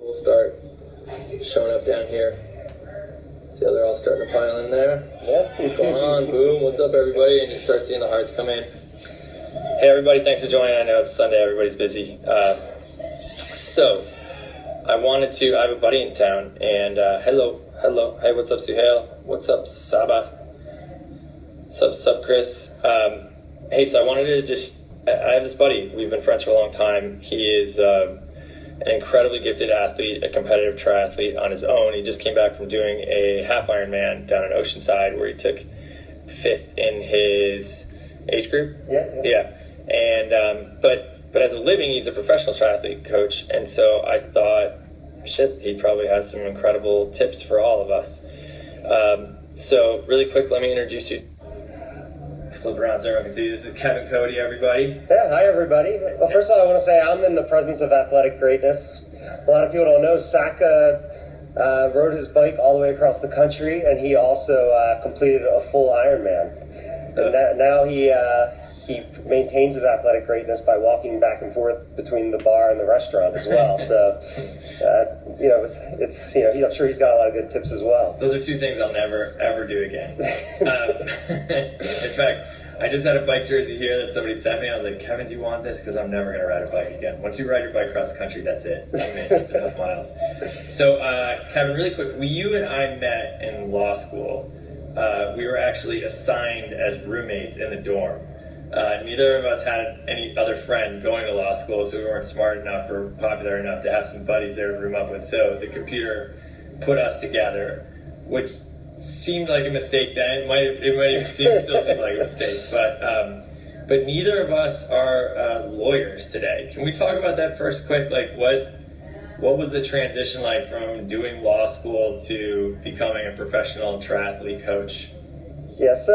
We'll start showing up down here. See how they're all starting to pile in there? Yeah. What's going on? Boom. What's up, everybody? And you start seeing the hearts come in. Hey, everybody. Thanks for joining. I know it's Sunday. Everybody's busy. So, I have a buddy in town. And hello. Hey, what's up, Suhail? What's up, Saba? Sup, Chris? Hey, so I wanted to I have this buddy. We've been friends for a long time. He is an incredibly gifted athlete, a competitive triathlete on his own. He just came back from doing a half Ironman down in Oceanside where he took 5th in his age group. Yeah. And but as a living, he's a professional triathlete coach, and so I thought, shit, he probably has some incredible tips for all of us. So really quick, let me introduce you. Flip around so everyone can see. This is Kevin Coady, everybody. Yeah, hi everybody. Well, first of all, I want to say I'm in the presence of athletic greatness. A lot of people don't know Sacca rode his bike all the way across the country, and he also completed a full Ironman. And now he maintains his athletic greatness by walking back and forth between the bar and the restaurant as well. So, I'm sure he's got a lot of good tips as well. Those are two things I'll never, ever do again. In fact, I just had a bike jersey here that somebody sent me. I was like, Kevin, do you want this? Because I'm never going to ride a bike again. Once you ride your bike across the country, that's it. I mean, that's enough miles. So, Kevin, really quick, you and I met in law school. We were actually assigned as roommates in the dorm. Neither of us had any other friends going to law school, so we weren't smart enough or popular enough to have some buddies there to room up with. So the computer put us together, which seemed like a mistake then. It might still seem like a mistake, but neither of us are lawyers today. Can we talk about that first quick? Like what was the transition like from doing law school to becoming a professional triathlete coach? Yeah, so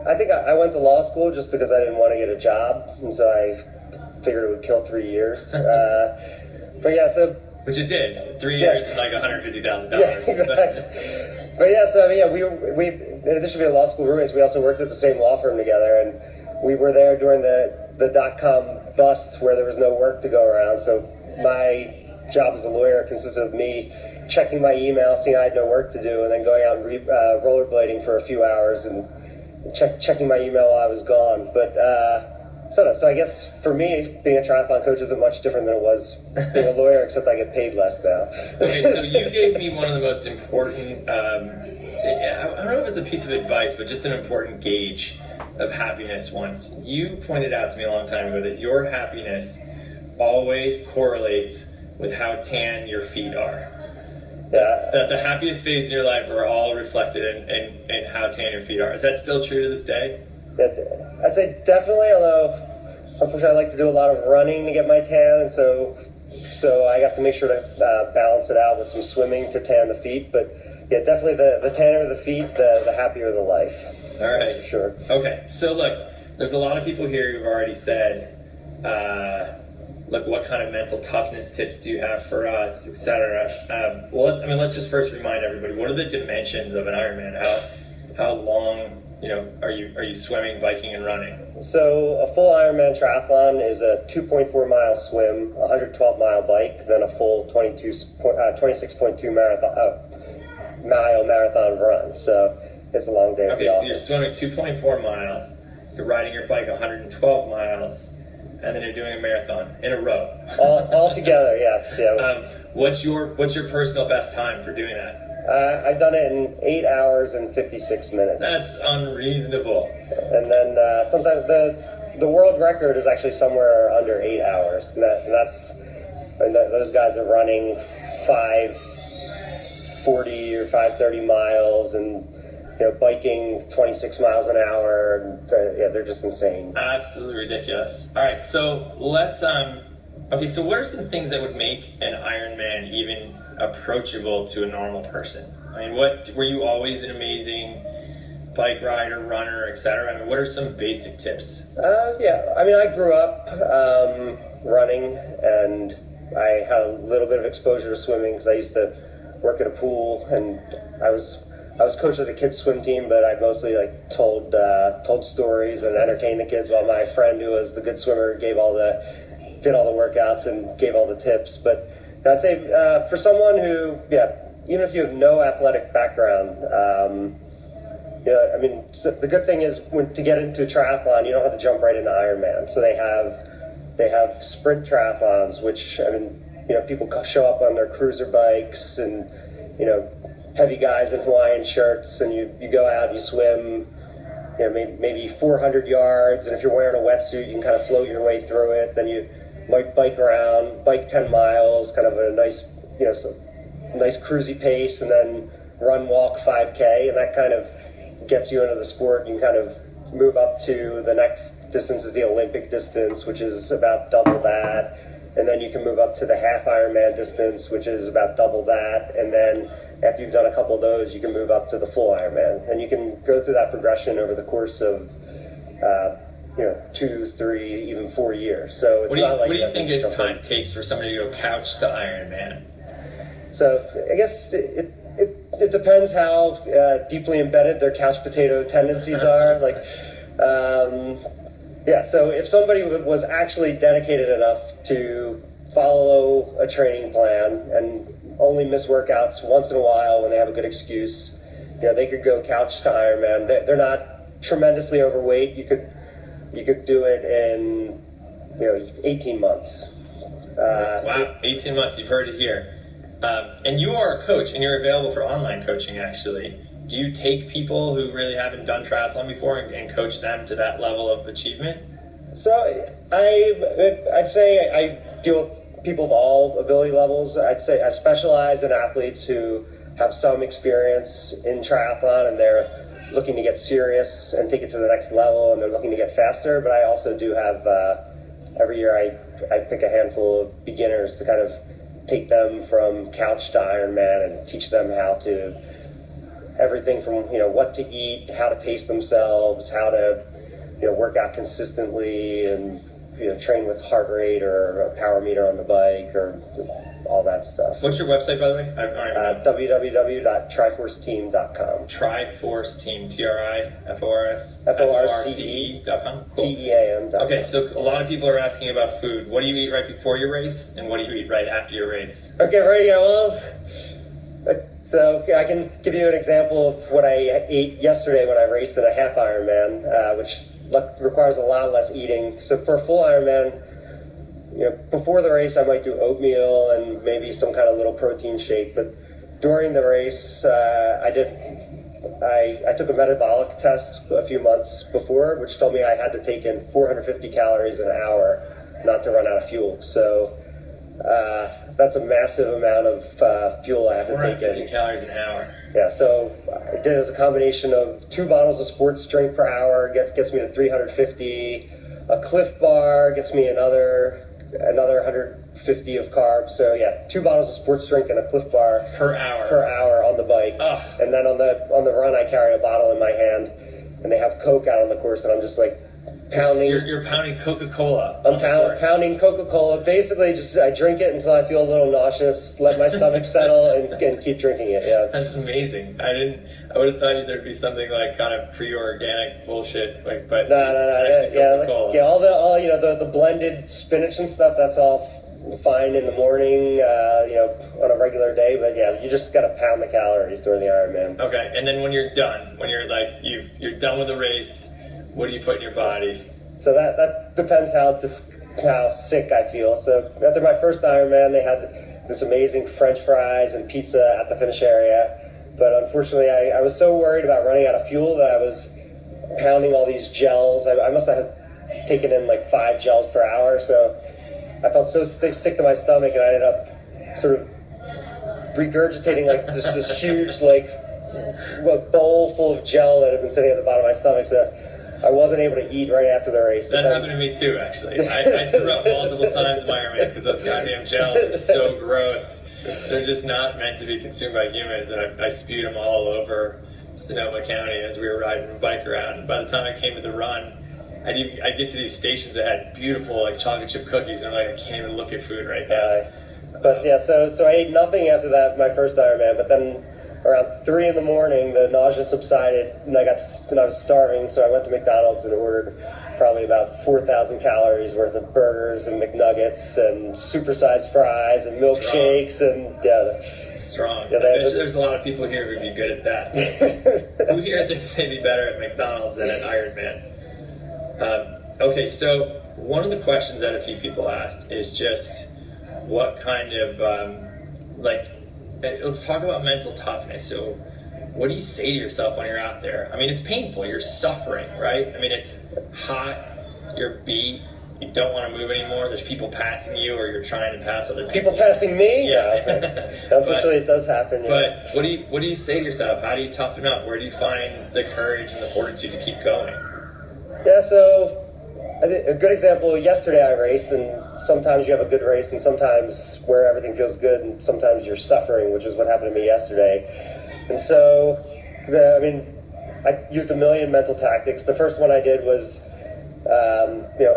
I think I went to law school just because I didn't want to get a job, and so I figured it would kill 3 years. But yeah, so... Which it did. 3 years and like $150,000. Yeah, exactly. But yeah, so I mean, we in addition to being law school roommates, we also worked at the same law firm together, and we were there during the dot-com bust where there was no work to go around. So my job as a lawyer consisted of me checking my email, seeing I had no work to do, and then going out and rollerblading for a few hours and checking my email while I was gone. But so I guess for me, being a triathlon coach isn't much different than it was being a lawyer, except I get paid less now. Okay, so you gave me one of the most important, I don't know if it's a piece of advice, but just an important gauge of happiness once. You pointed out to me a long time ago that your happiness always correlates with how tan your feet are. Yeah. That the happiest phase in your life are all reflected in how tan your feet are. Is that still true to this day? Yeah, I'd say definitely, although unfortunately I like to do a lot of running to get my tan, and so I have to make sure to balance it out with some swimming to tan the feet. But yeah, definitely the tanner the feet, the happier the life. All right. That's for sure. Okay, so look, there's a lot of people here who've already said, look, what kind of mental toughness tips do you have for us, etc. Let's just first remind everybody, what are the dimensions of an Ironman? How long, are you swimming, biking, and running? So a full Ironman triathlon is a 2.4 mile swim, 112 mile bike, then a full 26.2 mile marathon run. So it's a long day. Okay, so you're swimming 2.4 miles, you're riding your bike 112 miles, and then you're doing a marathon in a row. All together, yes. Yeah. What's your personal best time for doing that? I've done it in 8 hours and 56 minutes. That's unreasonable. And then sometimes the world record is actually somewhere under 8 hours. Those guys are running 540 or 530 miles and biking 26 miles an hour. And, they're just insane. Absolutely ridiculous. All right, so let's so what are some things that would make an Ironman even approachable to a normal person? I mean, were you always an amazing bike rider, runner, etc.? I mean, what are some basic tips? I grew up running, and I had a little bit of exposure to swimming because I used to work at a pool, and I was coach of the kids swim team, but I mostly told stories and entertained the kids, while my friend, who was the good swimmer, did all the workouts and gave all the tips. But I'd say for someone who, even if you have no athletic background, I mean, so the good thing is to get into triathlon, you don't have to jump right into Ironman. So they have sprint triathlons, which, I mean, people show up on their cruiser bikes and, heavy guys in Hawaiian shirts, and you go out, you swim, maybe 400 yards, and if you're wearing a wetsuit, you can kind of float your way through it. Then you might bike 10 miles, kind of a nice, nice cruisy pace, and then run, walk 5K, and that kind of gets you into the sport. You can kind of move up to the next distance is the Olympic distance, which is about double that, and then you can move up to the half Ironman distance, which is about double that, and then after you've done a couple of those, you can move up to the full Ironman, and you can go through that progression over the course of 2, 3, even 4 years. So it's what do you think it time takes for somebody to go couch to Ironman? So I guess it depends how deeply embedded their couch potato tendencies are. So if somebody was actually dedicated enough to follow a training plan and only miss workouts once in a while when they have a good excuse, they could go couch to Ironman. They're not tremendously overweight. You could do it in 18 months. Wow, 18 months. You've heard it here. And you are a coach, and you're available for online coaching, actually. Do you take people who really haven't done triathlon before and coach them to that level of achievement? So I'd say I deal with people of all ability levels. I'd say I specialize in athletes who have some experience in triathlon, and they're looking to get serious and take it to the next level, and they're looking to get faster. But I also do have, every year I pick a handful of beginners to kind of take them from couch to Ironman and teach them how to, everything from, what to eat, how to pace themselves, how to, work out consistently, and, train with heart rate or a power meter on the bike or all that stuff. What's your website, by the way? www.triforceteam.com. Triforce Team, TRIFORCE? FORCE.com. Cool. TEAM.com. Okay, so a lot of people are asking about food. What do you eat right before your race, and what do you eat right after your race? Okay, right, well, so I can give you an example of what I ate yesterday when I raced in a half Ironman, which requires a lot less eating. So for a full Ironman, before the race I might do oatmeal and maybe some kind of little protein shake, but during the race I took a metabolic test a few months before, which told me I had to take in 450 calories an hour not to run out of fuel. So that's a massive amount of fuel I have to take in. 450 calories an hour. Yeah, so I did it as a combination of 2 bottles of sports drink per hour, gets me to 350. A Cliff Bar gets me another 150 of carbs. So yeah, 2 bottles of sports drink and a Cliff Bar per hour on the bike. Ugh. And then on the run, I carry a bottle in my hand, and they have Coke out on the course, and I'm just like pounding. You're pounding Coca-Cola. I'm pounding Coca-Cola. Basically, just I drink it until I feel a little nauseous, let my stomach settle, and keep drinking it. Yeah. That's amazing. I would have thought there'd be something like kind of pre-organic bullshit, but no. Yeah, all the blended spinach and stuff. That's all fine in the morning, on a regular day. But yeah, you just got to pound the calories during the Ironman. Okay, and then when you're done, when you're like you're done with the race, what do you put in your body? So that depends how sick I feel. So after my first Ironman, they had this amazing French fries and pizza at the finish area. But unfortunately, I was so worried about running out of fuel that I was pounding all these gels. I must have taken in like 5 gels per hour. So I felt so sick to my stomach, and I ended up sort of regurgitating like this huge bowl full of gel that had been sitting at the bottom of my stomach. So I wasn't able to eat right after the race. That happened to me too, actually. I threw up multiple times in my Ironman because those goddamn gels are so gross. They're just not meant to be consumed by humans, and I spewed them all over Sonoma County as we were riding a bike around. And by the time I came to the run, I'd get to these stations that had beautiful chocolate chip cookies, and I'm like, I can't even look at food right now. So I ate nothing after that, my first Ironman, but then around 3 in the morning, the nausea subsided, and I was starving, so I went to McDonald's and ordered probably about 4,000 calories worth of burgers and McNuggets and supersized fries and milkshakes and Strong. I bet there's a lot of people here who'd be good at that. Who here thinks they'd be better at McDonald's than at Ironman? Okay, so one of the questions that a few people asked is just what kind of let's talk about mental toughness. So what do you say to yourself when you're out there? I mean, it's painful. You're suffering, right? I mean, it's hot. You're beat. You don't want to move anymore. There's people passing you, or you're trying to pass other people. People passing me? Yeah. Unfortunately, it does happen. Yeah. But what do you say to yourself? How do you toughen up? Where do you find the courage and the fortitude to keep going? Yeah, so I think a good example, yesterday I raced, and sometimes you have a good race, and sometimes where everything feels good, and sometimes you're suffering, which is what happened to me yesterday. And so, I used a million mental tactics. The first one I did was,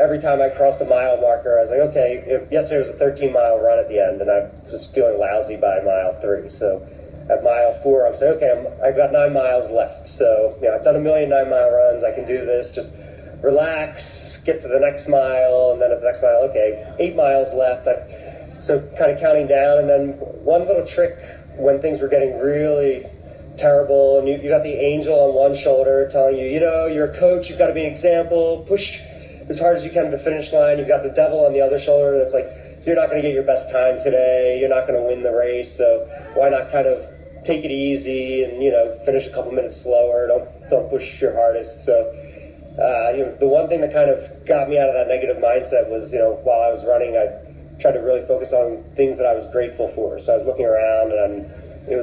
every time I crossed a mile marker, I was like, okay, yesterday was a 13-mile run at the end, and I was feeling lousy by mile 3. So at mile 4, I'm saying, okay, I've got 9 miles left. So, I've done a million 9-mile runs. I can do this. Just relax, get to the next mile, and then at the next mile, okay, 8 miles left. So kind of counting down, and then one little trick when things were getting really terrible, and you got the angel on one shoulder telling you, you're a coach, you've got to be an example, push as hard as you can to the finish line. You've got the devil on the other shoulder that's like, you're not going to get your best time today, you're not going to win the race, so why not kind of take it easy and, finish a couple minutes slower, don't push your hardest. So the one thing that kind of got me out of that negative mindset was, while I was running, I tried to really focus on things that I was grateful for. So I was looking around, and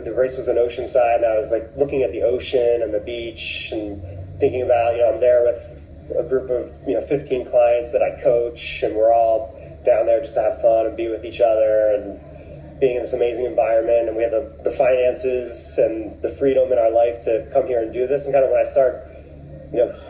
the race was in Oceanside, and I was like looking at the ocean and the beach and thinking about, I'm there with a group of 15 clients that I coach, and we're all down there just to have fun and be with each other and being in this amazing environment, and we have the finances and the freedom in our life to come here and do this. And kind of when I start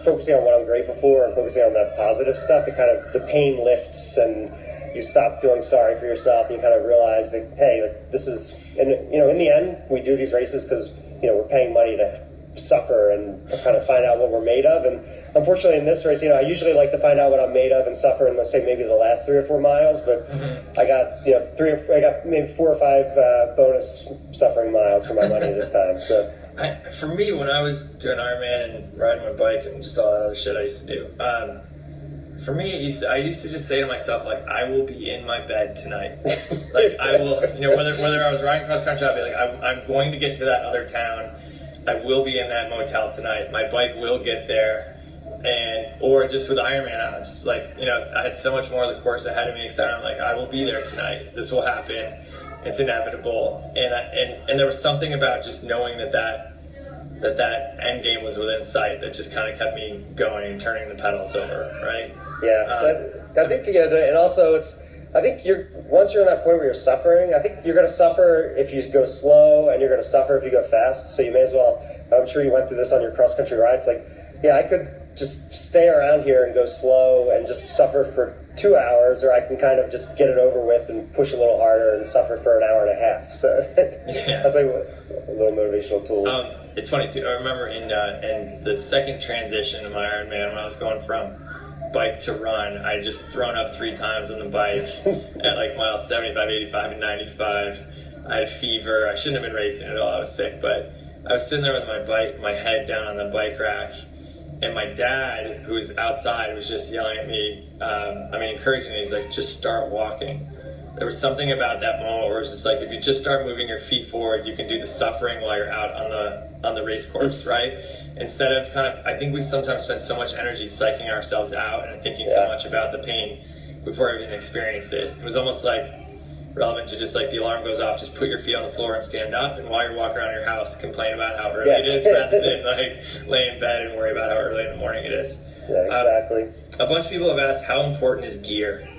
focusing on what I'm grateful for and focusing on that positive stuff, it kind of, the pain lifts, and you stop feeling sorry for yourself, and you kind of realize that, hey, this is, and in the end, we do these races because we're paying money to suffer and kind of find out what we're made of. And unfortunately, in this race, I usually like to find out what I'm made of and suffer in, let's say, maybe the last 3 or 4 miles. But I got I got maybe 4 or 5 bonus suffering miles for my money this time. So. For me, when I was doing Ironman and riding my bike and just all that other shit I used to do, for me, I used to just say to myself, like, I will be in my bed tonight. Like, I will, whether I was riding cross country, I'd be like, I'm going to get to that other town. I will be in that motel tonight. My bike will get there. Or just with Ironman, I'm just like, I had so much more of the course ahead of me, because I'm like, I will be there tonight. This will happen. It's inevitable. And there was something about just knowing that end game was within sight that just kind of kept me going and turning the pedals over, right? Yeah, I think and also I think once you're in that point where you're suffering, I think you're going to suffer if you go slow, and you're going to suffer if you go fast. So you may as well. I'm sure you went through this on your cross country rides. Like, I could just stay around here and go slow and just suffer for 2 hours, or I can kind of just get it over with and push a little harder and suffer for an hour and a half. So that's like a little motivational tool. It's funny too. I remember in the second transition of my Ironman, when I was going from bike to run, I had just thrown up 3 times on the bike at like miles 75, 85, and 95. I had a fever. I shouldn't have been racing at all. I was sick, but I was sitting there with my head down on the bike rack, and my dad, who was outside, was just yelling at me, encouraging me. He's like, just start walking. There was something about that moment where it was just like, if you just start moving your feet forward, you can do the suffering while you're out on the race course, right? Instead of I think we sometimes spend so much energy psyching ourselves out and thinking so much about the pain before we even experienced it. It was almost like relevant to just like the alarm goes off, just put your feet on the floor and stand up, and while you're walking around your house, complain about how early it is, rather than like lay in bed and worry about how early in the morning it is. Yeah, exactly. A bunch of people have asked, how important is gear?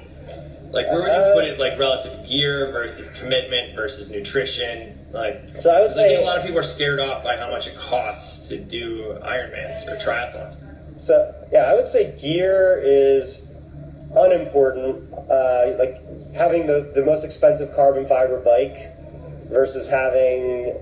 Like, where would you put it, like, relative to gear versus commitment versus nutrition? Like, so I would say a lot of people are scared off by how much it costs to do Ironmans or triathlons. So, I would say gear is unimportant. Like, having the most expensive carbon fiber bike versus having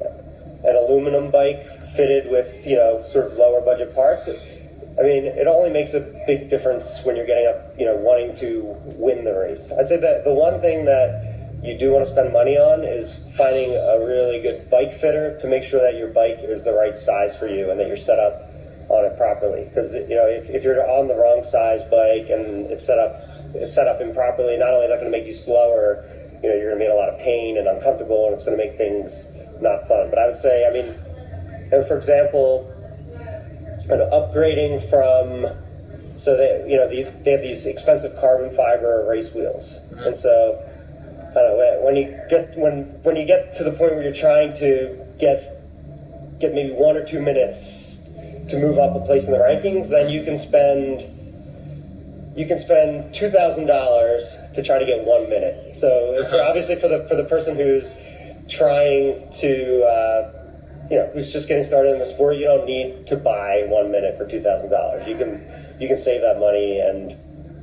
an aluminum bike fitted with, you know, sort of lower budget parts, I mean, it only makes a big difference when you're getting up, you know, wanting to win the race. I'd say that the one thing that you do want to spend money on is finding a really good bike fitter to make sure that your bike is the right size for you and that you're set up on it properly. Because, you know, if you're on the wrong size bike and it's set up improperly, not only is that going to make you slower, you know, you're going to be in a lot of pain and uncomfortable, and it's going to make things not fun. But I would say, I mean, for example, upgrading from, so they, you know, they have these expensive carbon fiber race wheels, and so I don't know, when you get to the point where you're trying to get maybe 1 or 2 minutes to move up a place in the rankings, then you can spend $2,000 to try to get 1 minute. So obviously for the person who's trying to you know, who's just getting started in the sport, you don't need to buy 1 minute for $2,000. You can save that money and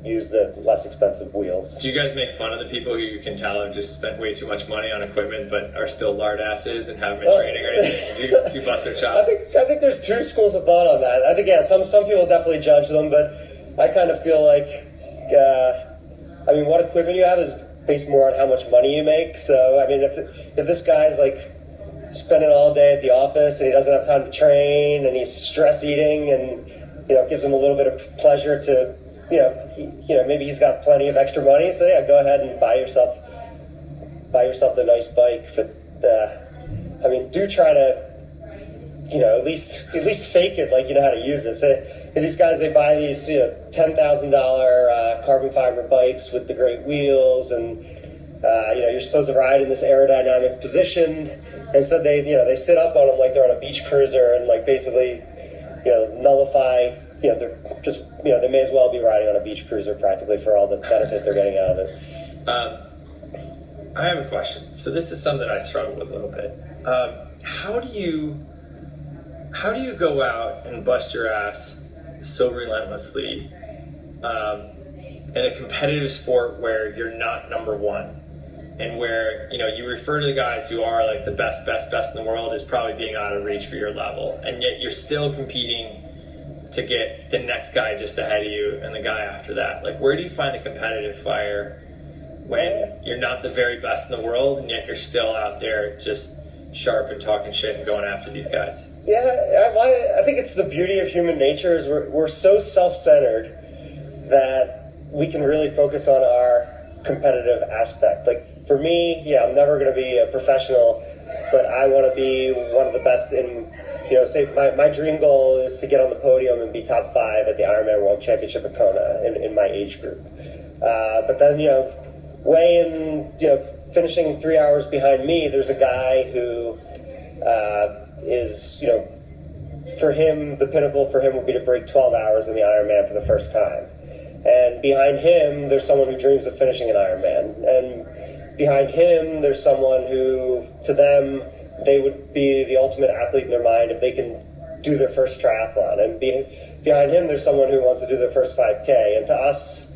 use the less expensive wheels. Do you guys make fun of the people who you can tell have just spent way too much money on equipment but are still lard asses and haven't been training or anything? Do you bust their chops? I think there's two schools of thought on that. I think, yeah, some people definitely judge them, but I kind of feel like, I mean, what equipment you have is based more on how much money you make. So, I mean, if this guy's like spending all day at the office and he doesn't have time to train and he's stress eating and, you know, it gives him a little bit of pleasure to, you know, maybe he's got plenty of extra money, so yeah, go ahead and buy yourself the nice bike. But I mean, do try to, you know, at least fake it like you know how to use it. So these guys, they buy these, you know, $10,000 carbon fiber bikes with the great wheels, and you know, you're supposed to ride in this aerodynamic position. Instead, they sit up on them like they're on a beach cruiser and like basically, you know, nullify. You know, they're just, you know, they may as well be riding on a beach cruiser practically for all the benefit they're getting out of it. I have a question. So this is something I struggle with a little bit. How do you go out and bust your ass so relentlessly in a competitive sport where you're not number one, and where, you know, you refer to the guys who are like the best in the world as probably being out of reach for your level, and yet you're still competing to get the next guy just ahead of you and the guy after that? Like, where do you find the competitive fire when you're not the very best in the world and yet you're still out there just sharp and talking shit and going after these guys? Yeah, I think it's the beauty of human nature is we're so self-centered that we can really focus on our competitive aspect. Like, for me, yeah, I'm never going to be a professional, but I want to be one of the best in, you know, say my dream goal is to get on the podium and be top 5 at the Ironman World Championship at Kona in my age group. But then, you know, finishing 3 hours behind me, there's a guy who is, you know, for him, the pinnacle for him would be to break 12 hours in the Ironman for the first time. And behind him, there's someone who dreams of finishing an Ironman. And behind him, there's someone who, to them, they would be the ultimate athlete in their mind if they can do their first triathlon. And behind him, there's someone who wants to do their first 5K. And to us,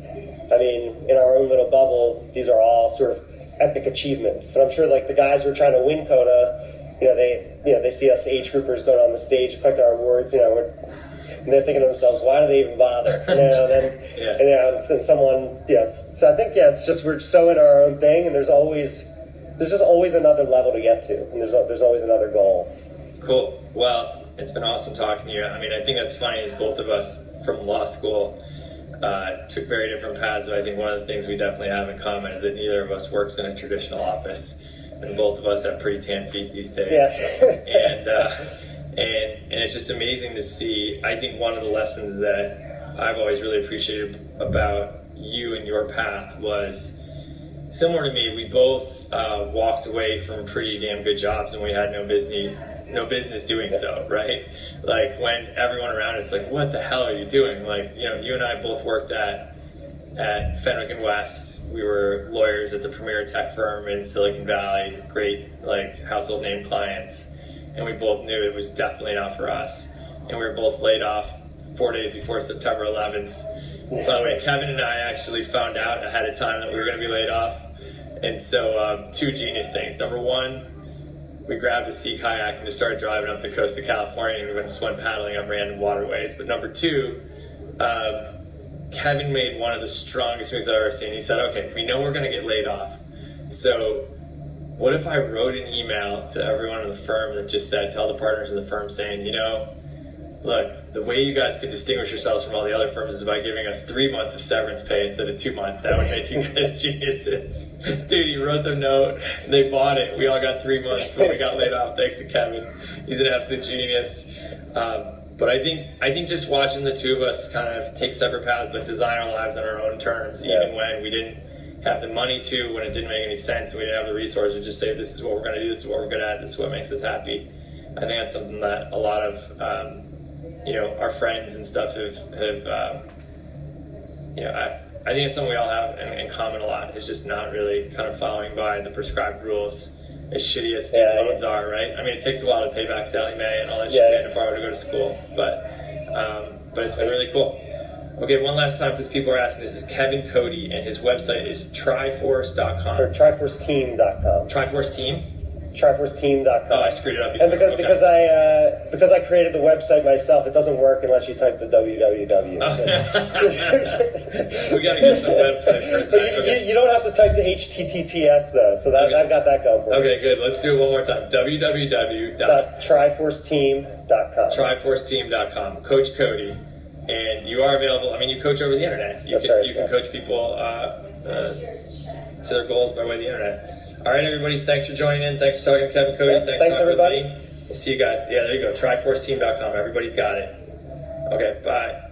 I mean, in our own little bubble, these are all sort of epic achievements. And I'm sure, like, the guys who are trying to win Kona, they see us age groupers going on the stage, collect our awards, and they're thinking to themselves, why do they even bother? And someone, so I think, it's just, we're so in our own thing, and there's just always another level to get to, and there's always another goal. Cool. Well, it's been awesome talking to you. I mean, I think that's funny is both of us from law school took very different paths, but I think one of the things we definitely have in common is that neither of us works in a traditional office, and both of us have pretty tan feet these days. Yeah. and it's just amazing to see. I think one of the lessons that I've always really appreciated about you and your path was similar to me. We both walked away from pretty damn good jobs, and we had no business doing so, right? Like, when everyone around us like, what the hell are you doing? Like, you know, you and I both worked at Fenwick and West. We were lawyers at the premier tech firm in Silicon Valley, great, like, household name clients, and we both knew it was definitely not for us. And we were both laid off 4 days before September 11th. By the way, Kevin and I actually found out ahead of time that we were going to be laid off. And so, two genius things. Number one, we grabbed a sea kayak and just started driving up the coast of California, and we just went paddling up random waterways. But number two, Kevin made one of the strongest moves I've ever seen. He said, okay, we know we're going to get laid off. So what if I wrote an email to everyone in the firm that just said, tell the partners of the firm saying, you know, look, the way you guys could distinguish yourselves from all the other firms is by giving us 3 months of severance pay instead of 2 months. That would make you guys geniuses. Dude, he wrote the note. They bought it. We all got 3 months when we got laid off, thanks to Kevin. He's an absolute genius. But I think just watching the two of us kind of take separate paths but design our lives on our own terms, even when we didn't have the money to, when it didn't make any sense, we didn't have the resources, just say, this is what we're going to do, this is what we're good at, this is what makes us happy. I think that's something that a lot of our friends and stuff have I think it's something we all have in common a lot. It's just not really kind of following by the prescribed rules, as shitty as student loans are, right? I mean, it takes a while to pay back Sally Mae and all that shit we had to borrow to go to school, but it's been really cool. Okay, one last time, because people are asking, this is Kevin Coady, and his website is triforce.com. Or triforceteam.com. Triforce Team? triforceteam.com. Oh, I screwed it up. And because I created the website myself, it doesn't work unless you type the www. We got to get some website first. You don't have to type the HTTPS though, so that I've got that going for me. Okay, good. Let's do it one more time. www.triforceteam.com. Triforceteam.com. Coach Coady, and you are available. I mean, you coach over the internet. You can coach people to their goals by way of the internet. All right, everybody, thanks for joining in. Thanks for talking to Kevin Coady. Thanks everybody. We'll see you guys. Yeah, there you go. Triforceteam.com. Everybody's got it. Okay, bye.